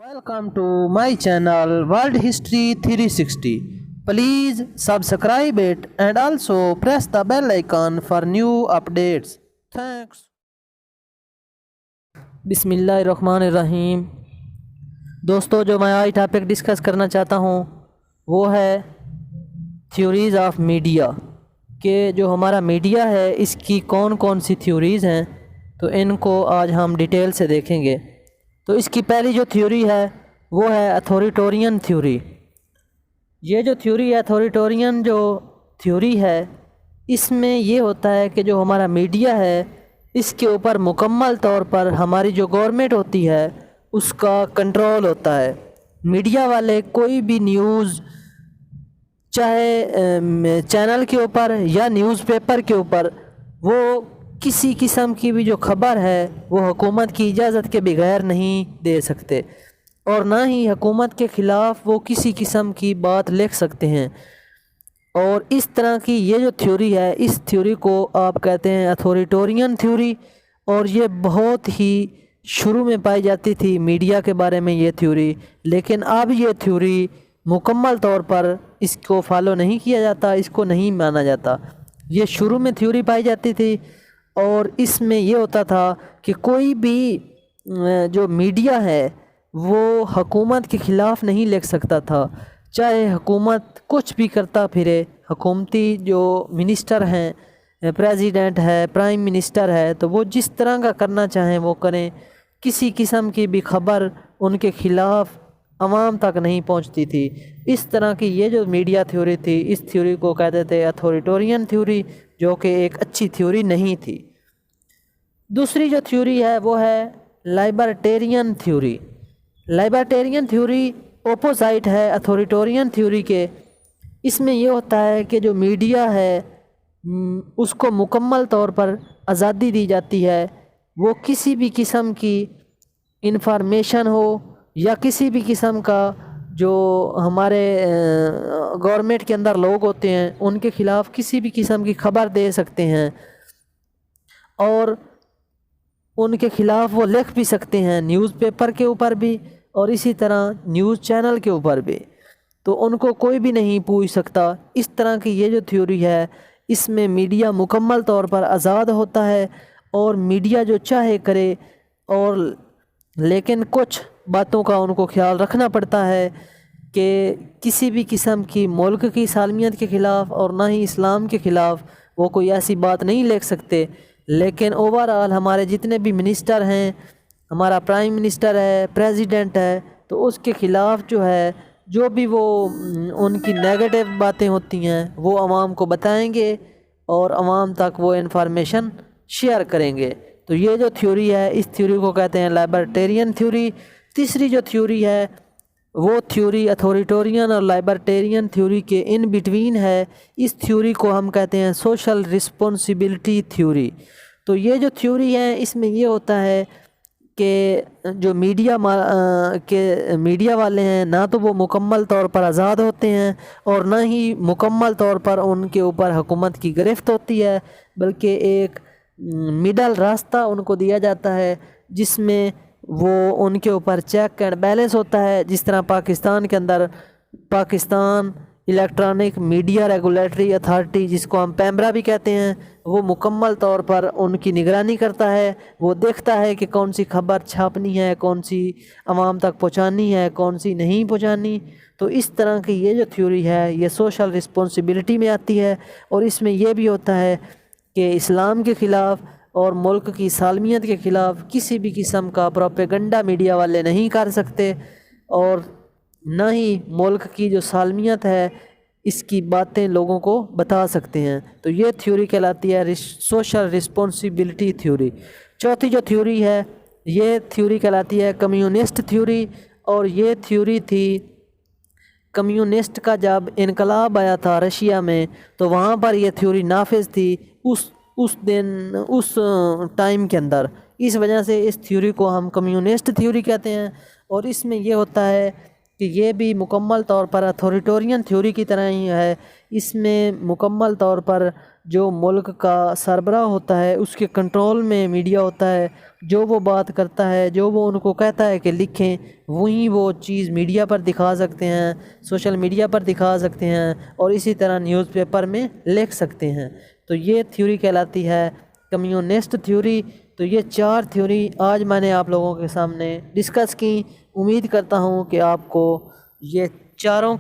Welcome to my channel World History 360. Please subscribe it and also press the bell icon for new updates. Thanks. बिस्मिल्लाहिर्रहमानिर्रहीम। दोस्तों, जो मैं आज topic discuss करना चाहता हूँ वो है थ्योरीज़ ऑफ मीडिया कि जो हमारा मीडिया है इसकी कौन कौन सी थ्योरीज़ हैं, तो इनको आज हम डिटेल से देखेंगे। तो इसकी पहली जो थ्योरी है वो है अथॉरिटेरियन थ्योरी। ये जो थ्योरी है अथॉरिटेरियन जो थ्योरी है, इसमें ये होता है कि जो हमारा मीडिया है इसके ऊपर मुकम्मल तौर पर हमारी जो गवर्नमेंट होती है उसका कंट्रोल होता है। मीडिया वाले कोई भी न्यूज़ चाहे चैनल के ऊपर या न्यूज़पेपर के ऊपर, वो किसी किस्म की भी जो खबर है वो हुकूमत की इजाज़त के बगैर नहीं दे सकते, और ना ही हुकूमत के ख़िलाफ़ वो किसी किस्म की बात लिख सकते हैं। और इस तरह की ये जो थ्योरी है, इस थ्योरी को आप कहते हैं अथॉरिटेरियन थ्योरी, और ये बहुत ही शुरू में पाई जाती थी मीडिया के बारे में ये थ्योरी। लेकिन अब ये थ्योरी मुकम्मल तौर पर इसको फॉलो नहीं किया जाता, इसको नहीं माना जाता। ये शुरू में थ्योरी पाई जाती थी और इसमें ये होता था कि कोई भी जो मीडिया है वो हुकूमत के ख़िलाफ़ नहीं लिख सकता था, चाहे हुकूमत कुछ भी करता फिरे। हुकूमती जो मिनिस्टर हैं, प्रेसिडेंट है, प्राइम मिनिस्टर है, तो वो जिस तरह का करना चाहें वो करें। किसी किस्म की भी खबर उनके ख़िलाफ़ आवाम तक नहीं पहुंचती थी। इस तरह की ये जो मीडिया थ्योरी थी, इस थ्योरी को कहते थे अथॉरिटेरियन थ्योरी, जो कि एक अच्छी थ्योरी नहीं थी। दूसरी जो थ्योरी है वो है लिबर्टेरियन थ्योरी। लिबर्टेरियन थ्योरी ओपोसाइट है अथॉरिटेरियन थ्योरी के। इसमें ये होता है कि जो मीडिया है उसको मुकम्मल तौर पर आज़ादी दी जाती है। वो किसी भी किस्म की इंफॉर्मेशन हो या किसी भी किस्म का जो हमारे गवर्नमेंट के अंदर लोग होते हैं उनके ख़िलाफ़ किसी भी किस्म की खबर दे सकते हैं, और उनके ख़िलाफ़ वो लिख भी सकते हैं न्यूज़पेपर के ऊपर भी और इसी तरह न्यूज़ चैनल के ऊपर भी, तो उनको कोई भी नहीं पूछ सकता। इस तरह की ये जो थ्योरी है, इसमें मीडिया मुकम्मल तौर पर आज़ाद होता है और मीडिया जो चाहे करे, और लेकिन कुछ बातों का उनको ख्याल रखना पड़ता है कि किसी भी किस्म की मुल्क की सालमियत के ख़िलाफ़ और ना ही इस्लाम के ख़िलाफ़ वो कोई ऐसी बात नहीं लिख सकते। लेकिन ओवरऑल हमारे जितने भी मिनिस्टर हैं, हमारा प्राइम मिनिस्टर है, प्रेसिडेंट है, तो उसके ख़िलाफ़ जो है जो भी वो उनकी नेगेटिव बातें होती हैं वो आवाम को बताएंगे और आवाम तक वो इन्फॉर्मेशन शेयर करेंगे। तो ये जो थ्योरी है, इस थ्योरी को कहते हैं लिबर्टेरियन थ्योरी। तीसरी जो थ्योरी है वो थ्योरी अथॉरिटेरियन और लिबर्टेरियन थ्योरी के इन बिटवीन है। इस थ्योरी को हम कहते हैं सोशल रिस्पॉन्सिबिलिटी थ्योरी। तो ये जो थ्योरी है इसमें ये होता है कि जो मीडिया वाले हैं, ना तो वो मुकम्मल तौर पर आज़ाद होते हैं और ना ही मुकम्मल तौर पर उनके ऊपर हुकूमत की गिरफ्त होती है, बल्कि एक मिडल रास्ता उनको दिया जाता है जिसमें वो उनके ऊपर चेक एंड बैलेंस होता है। जिस तरह पाकिस्तान के अंदर Pakistan electronic media regulatory authority, जिसको हम पैमरा भी कहते हैं, वो मुकम्मल तौर पर उनकी निगरानी करता है। वो देखता है कि कौन सी खबर छापनी है, कौन सी आवाम तक पहुंचानी है, कौन सी नहीं पहुंचानी। तो इस तरह की ये जो थ्योरी है ये सोशल रिस्पॉन्सिबिलिटी में आती है, और इसमें यह भी होता है कि इस्लाम के ख़िलाफ़ और मुल्क की सालमियत के ख़िलाफ़ किसी भी किस्म का प्रोपेगेंडा मीडिया वाले नहीं कर सकते, और ना ही मुल्क की जो सालमियत है इसकी बातें लोगों को बता सकते हैं। तो ये थ्योरी कहलाती है सोशल रिस्पॉन्सिबिलिटी थ्योरी। चौथी जो थ्योरी है ये थ्योरी कहलाती है कम्युनिस्ट थ्योरी, और ये थ्योरी थी कम्युनिस्ट का जब इनकलाब आया था रशिया में, तो वहाँ पर यह थ्योरी नाफिज थी उस टाइम के अंदर। इस वजह से इस थ्योरी को हम कम्युनिस्ट थ्योरी कहते हैं। और इसमें यह होता है کہ یہ بھی مکمل طور پر اتھارٹیرین تھیوری کی طرح ہی ہے۔ اس میں مکمل طور پر جو ملک کا سربراہ ہوتا ہے اس کے کنٹرول میں میڈیا ہوتا ہے، جو وہ بات کرتا ہے، جو وہ ان کو کہتا ہے کہ لکھیں، وہیں وہ چیز میڈیا پر دکھا سکتے ہیں، سوشل میڈیا پر دکھا سکتے ہیں، اور اسی طرح نیوز پیپر میں لکھ سکتے ہیں۔ تو یہ تھیوری کہلاتی ہے کمیونسٹ تھیوری۔ تو یہ 4 تھیوری آج میں نے آپ لوگوں کے سامنے ڈسکس کی۔ امید کرتا ہوں کہ آپ کو یہ چاروں